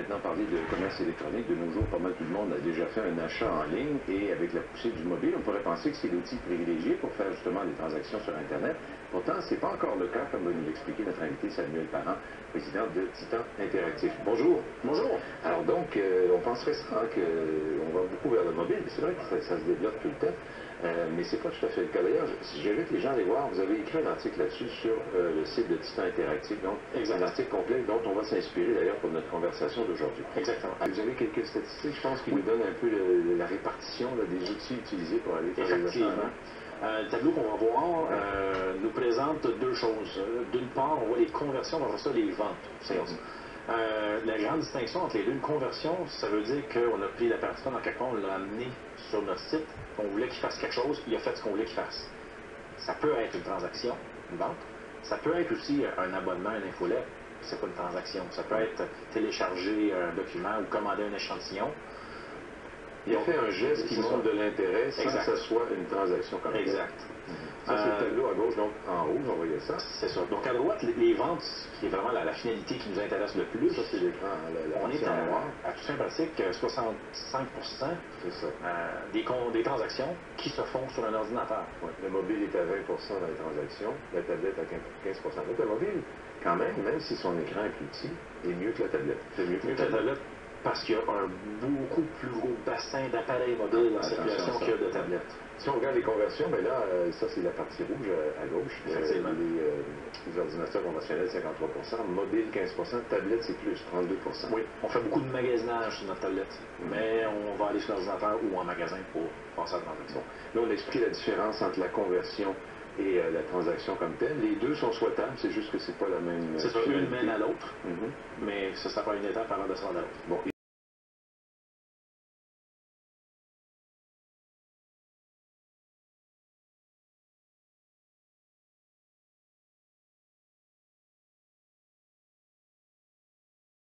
maintenant parler de commerce électronique. De nos jours, pas mal tout le monde a déjà fait un achat en ligne et avec la poussée du mobile, on pourrait penser que c'est l'outil privilégié pour faire justement des transactions sur Internet. Pourtant, ce n'est pas encore le cas, comme va nous l'expliquer notre invité Samuel Parent, président de Titan Interactif. Bonjour. Bonjour. Alors donc, on penserait ça, qu'on va beaucoup vers le mobile, c'est vrai que ça se développe tout le temps. Mais c'est pas tout à fait le cas. D'ailleurs, si j'invite les gens à aller voir, vous avez écrit un article là-dessus sur le site de Titan Interactif, donc un article complet dont on va s'inspirer d'ailleurs pour notre conversation d'aujourd'hui. Exactement. Vous avez quelques statistiques, je pense, qui nous donnent un peu la répartition des outils utilisés pour aller faire les achats. Le tableau qu'on va voir nous présente deux choses. D'une part, on voit les conversions, on voit ça les ventes. La grande distinction entre les deux, une conversion, ça veut dire qu'on a pris la personne en quelque part, on l'a amené sur notre site, on voulait qu'il fasse quelque chose, il a fait ce qu'on voulait qu'il fasse. Ça peut être une transaction, une vente. Ça peut être aussi un abonnement, une infolette. C'est pas une transaction. Ça peut être télécharger un document ou commander un échantillon. Il a fait un geste qui montre de l'intérêt sans que ce soit une transaction comme ça. Exact. Ça, c'est le tableau à gauche, donc en rouge, on voyait ça. C'est ça. Donc à droite, les ventes, qui est vraiment la finalité qui nous intéresse le plus. Ça, c'est l'écran, on est à tout sympathique 65% des transactions qui se font sur un ordinateur. Ouais. Le mobile est à 20% dans les transactions, la tablette à 15%. Donc le mobile, quand même si son écran est plus petit, est mieux que la tablette. C'est mieux que la tablette parce qu'il y a un beaucoup plus gros bassin d'appareils mobiles en circulation qu'il y a de tablettes. Si on regarde les conversions, bien là, ça c'est la partie rouge à gauche. Les ordinateurs conventionnels, 53%, mobile, 15%, tablette, c'est plus, 32%. Oui, on fait beaucoup de magasinage sur notre tablette, mais on va aller sur l'ordinateur ou en magasin pour passer à la transaction. Là, on a expliqué la différence entre la conversion et la transaction comme telle. Les deux sont souhaitables, c'est juste que c'est pas la même... C'est ça, une mène à l'autre, mais ça pas une étape avant de se rendre à l'autre. Bon,